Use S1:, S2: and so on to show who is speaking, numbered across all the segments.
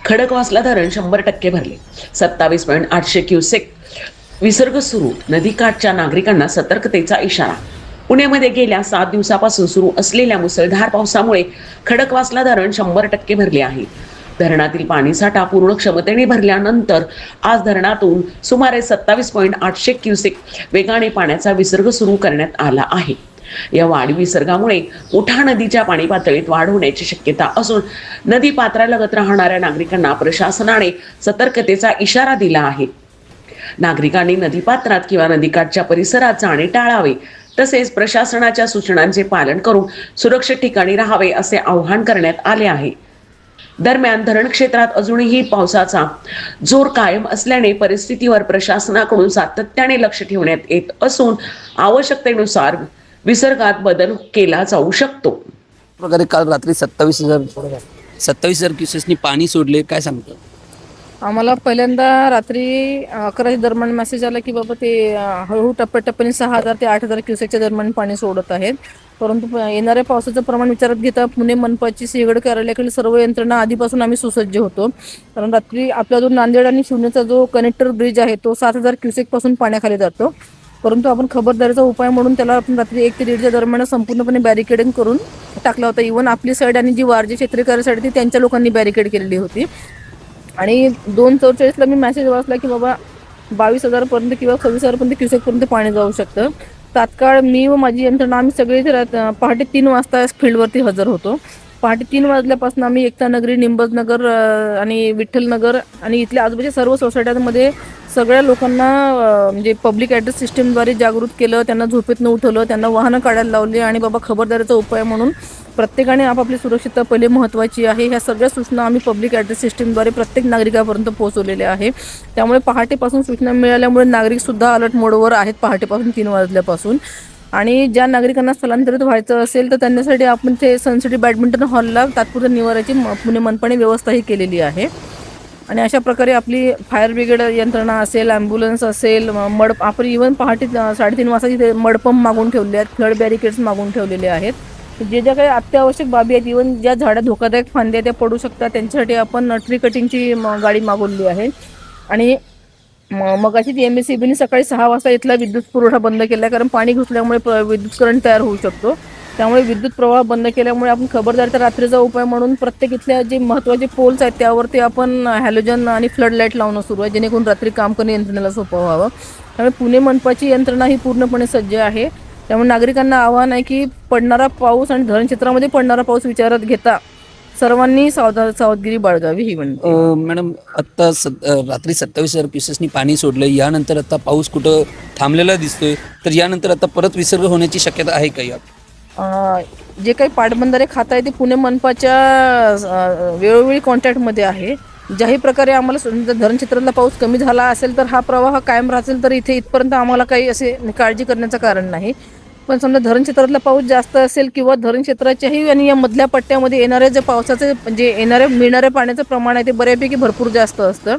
S1: खडकवासला धरण 100% भरले. 27.800 क्युसेक विसर्ग सुरू. नदीकाठच्या नागरिकांना सतर्कतेचा इशारा. पुण्यामध्ये गेल्या 7 दिवसापासून सुरू असलेल्या मुसळधार पावसामुळे खडकवासला धरण 100% भरले आहे. धरणातील पाणीसाठा पूर्ण क्षमतेने भरल्यानंतर आज धरणातून सुमारे 27.800 क्युसेक वेगाने पाण्याचा विसर्ग सुरू करण्यात आला आहे. या वाढ विसर्गामुळे मुठा नदीच्या पाणी पातळीत वाढ होण्याची शक्यता असून नदी पात्रालगत राहणाऱ्या नागरिकांना प्रशासनाने सतर्कतेचा इशारा दिला आहे. नागरिकांनी नदीपात्रात किंवा नदीकाठच्या परिसरात जाणे टाळावे, तसेच प्रशासनाच्या सूचनांचे पालन करून सुरक्षित ठिकाणी राहावे असे आवाहन करण्यात आले आहे. दरम्यान धरण क्षेत्रात अजूनही पावसाचा जोर कायम असल्याने परिस्थितीवर प्रशासनाकडून सातत्याने लक्ष ठेवण्यात येत असून आवश्यकतेनुसार विसर्गात बदल केला जाऊ शकतो.
S2: प्रकारे काल रात्री 27,000 क्युसेसनी पाणी सोडले, काय सांगतो?
S3: आम्हाला पहिल्यांदा रात्री 11च्या दरम्यान मेसेज आला की बाबा ते हळूहळू टप्प्याटप्प्याने 6,000 ते 8,000 क्युसेकच्या दरम्यान पाणी सोडत आहेत. परंतु येणाऱ्या पावसाचं प्रमाण विचारात घेता पुणे मनपाची सिंहगड कार्यालयाकडील सर्व यंत्रणा आधीपासून आम्ही सुसज्ज होतो. कारण रात्री आपला जो नांदेड आणि शिवनेचा जो कनेक्टर ब्रिज आहे तो 7,000 क्युसेक पासून पाण्याखाली जातो. परंतु आपण खबरदारीचा उपाय म्हणून त्याला आपण रात्री 1 ते 1:30च्या दरम्यान संपूर्णपणे बॅरिकेडिंग करून टाकला होता. इव्हन आपली साईड आणि जी वारजे क्षेत्रीकर साईड ती त्यांच्या लोकांनी बॅरिकेड केलेली होती. आणि 2:44ला मी मेसेज वाचला की बाबा 22,000 पर्यंत किंवा 26,000 पर्यंत क्युसेकपर्यंत पाणी जाऊ शकतं. तात्काळ मी व माझी यंत्रणा आम्ही सगळे पहाटे 3 वाजता फील्डवरती हजर होतो. पहाटे 3 वाजल्यापासून आम्ही एकता नगरी, निंबज नगर आणि विठ्ठल नगर आणि इथल्या आजूबाजूच्या सर्व सोसायट्यांमध्ये सगळ्या लोकांना म्हणजे पब्लिक ॲड्रेस सिस्टीमद्वारे जागृत केलं. त्यांना झोपेतनं उठवलं, त्यांना वाहनं काढायला लावली आणि बाबा खबरदारीचा उपाय म्हणून प्रत्येकाने आपापली सुरक्षितता पहिले महत्त्वाची आहे. ह्या सगळ्या सूचना आम्ही पब्लिक ॲड्रेस सिस्टीमद्वारे प्रत्येक नागरिकापर्यंत पोहोचवलेल्या आहे. त्यामुळे पहाटेपासून सूचना मिळाल्यामुळे नागरिकसुद्धा अलर्ट मोडवर आहेत पहाटेपासून 3 वाजल्यापासून. आणि ज्या नागरिकांना स्थलांतरित व्हायचं असेल तर त्यांच्यासाठी आपण ते सनसिटी बॅडमिंटन हॉलला तात्पुरत्या निवाऱ्याची पुणे मनपाने व्यवस्थाही केलेली आहे. आणि अशा प्रकारे आपली फायर ब्रिगेड यंत्रणा असेल, ॲम्ब्युलन्स असेल, आपण इव्हन पहाटे 3:30 वाजता तिथे मडपंप मागून ठेवले आहेत, फ्लड बॅरिकेड्स मागून ठेवलेले आहेत. जे ज्या काही अत्यावश्यक बाबी आहेत, इव्हन ज्या झाडं धोकादायक फांद्या त्या पडू शकतात त्यांच्यासाठी आपण ट्री कटिंगची गाडी मागवली आहे. आणि मगाशी MSEBीने सकाळी 6 वाजता इथला विद्युत पुरवठा बंद केला आहे, कारण पाणी घुसल्यामुळे विद्युत करंट तयार होऊ शकतो. त्यामुळे विद्युत प्रवाह बंद केल्यामुळे आपण खबरदारीचा रात्रीचा उपाय म्हणून प्रत्येक इथल्या जे महत्त्वाचे पोल्स आहेत त्यावरती आपण हॅलोजन आणि फ्लड लाईट लावणं सुरू आहे, जेणेकरून रात्री काम करणे यंत्रणेला सोपं व्हावं. त्यामुळे पुणे मनपाची यंत्रणा ही पूर्णपणे सज्ज आहे. त्यामुळे नागरिकांना आवाहन आहे की पडणारा पाऊस आणि धरण क्षेत्रामध्ये पडणारा पाऊस विचारात घेता सर्वांनी सावधगिरी बाळगावी ही विनंती.
S2: मॅडम, आत्ता रात्री 27,000 क्युसेसनी पाणी सोडलं, यानंतर आता पाऊस कुठं थांबलेला दिसतोय, तर यानंतर आता परत विसर्ग होण्याची शक्यता आहे का?
S3: जे काही पाटबंधारे खातं आहे ते पुणे मनपाच्या वेळोवेळी कॉन्टॅक्टमध्ये आहे. ज्याही प्रकारे आम्हाला धरण क्षेत्रातला पाऊस कमी झाला असेल तर हा प्रवाह कायम राहतील, तर इथे इथपर्यंत आम्हाला काही असे काळजी करण्याचं कारण नाही. पण समजा धरण क्षेत्रातला पाऊस जास्त असेल किंवा धरण क्षेत्राच्याही आणि या मधल्या पट्ट्यामध्ये येणाऱ्या जे पावसाचे म्हणजे मिळणाऱ्या पाण्याचं प्रमाण आहे ते बऱ्यापैकी भरपूर जास्त असतं.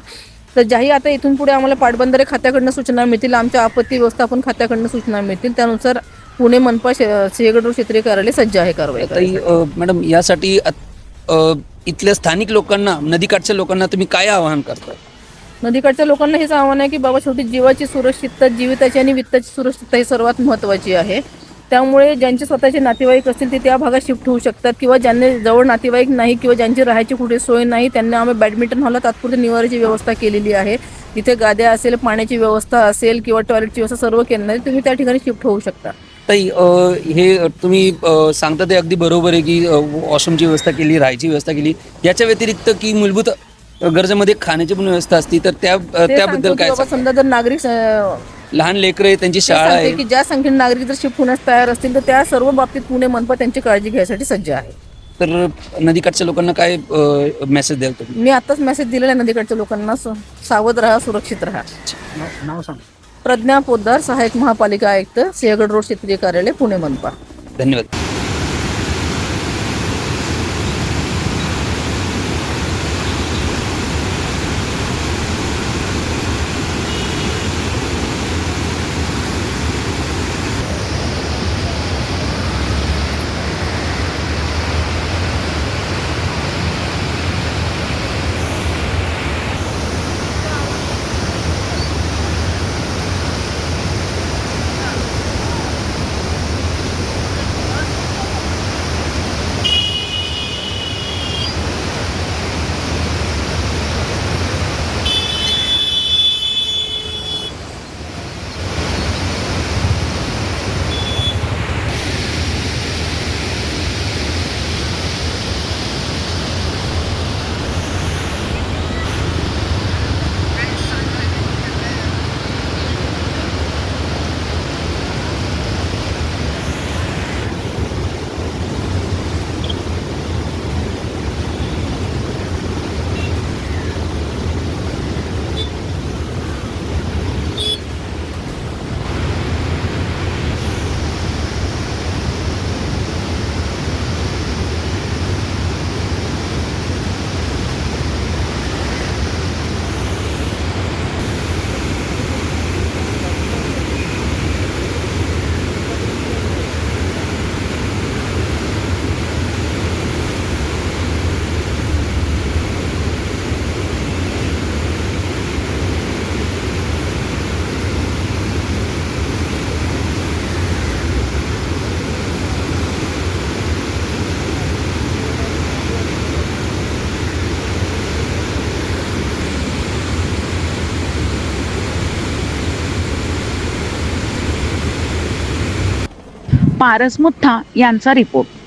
S3: तर ज्याही आता इथून पुढे आम्हाला पाटबंधारे खात्याकडनं सूचना मिळतील, आमच्या आपत्ती व्यवस्थापन खात्याकडनं सूचना मिळतील, त्यानुसार पुणे मनपा सिंहगड रोड क्षेत्रीय कार्यालय सज्ज आहे कारवाई.
S2: मॅडम, यासाठी इथल्या स्थानिक लोकांना, नदीकाठच्या लोकांना तुम्ही काय आवाहन करता?
S3: नदीकाठच्या लोकांना हेच आव्हान आहे की बाबा शेवटी जीवाची सुरक्षितता, जीविताची आणि वित्ताची सुरक्षितता ही सर्वात महत्त्वाची आहे. त्यामुळे ज्यांचे स्वतःचे नातेवाईक असतील ते त्या भागात शिफ्ट होऊ शकतात किंवा ज्यांनी जवळ नातेवाईक नाही किंवा ज्यांची राहायची कुठे सोय नाही त्यांना आम्ही बॅडमिंटन हॉलला तात्पुरत्या निवाऱ्याची व्यवस्था केलेली आहे. तिथे गाद्या असेल, पाण्याची व्यवस्था असेल किंवा टॉयलेटची व्यवस्था सर्व केली आहे. तुम्ही त्या ठिकाणी शिफ्ट होऊ शकता.
S2: ताई, हे तुम्ही सांगता ते अगदी बरोबर आहे की वॉशरूमची व्यवस्था केली, राहायची व्यवस्था केली, याच्या व्यतिरिक्त की मूलभूत गरजेमध्ये खाण्याची पण व्यवस्था असती, तर त्याबद्दल काय?
S3: समजा जर नागरिक
S2: लहान लेकरं आहे, त्यांची शाळा आहे,
S3: की ज्या संख्येने नागरिक जर शिफ्ट होण्यास तयार असतील तर त्या सर्व बाबतीत पुणे मनपा त्यांची काळजी घ्यायसाठी सज्ज आहे.
S2: तर नदीकाठच्या लोकांना काय मेसेज द्याल तुम्ही?
S3: मी आताच मेसेज दिलेला आहे नदीकाठच्या लोकांना, सावध राहा, सुरक्षित राहा.
S2: नाव सांग.
S3: प्रज्ञा पोद्दार, सहाय्यक महापालिका आयुक्त, सिंहगड रोड क्षेत्रीय कार्यालय, पुणे मनपा.
S2: धन्यवाद.
S4: पारस मुथा यांचा रिपोर्ट.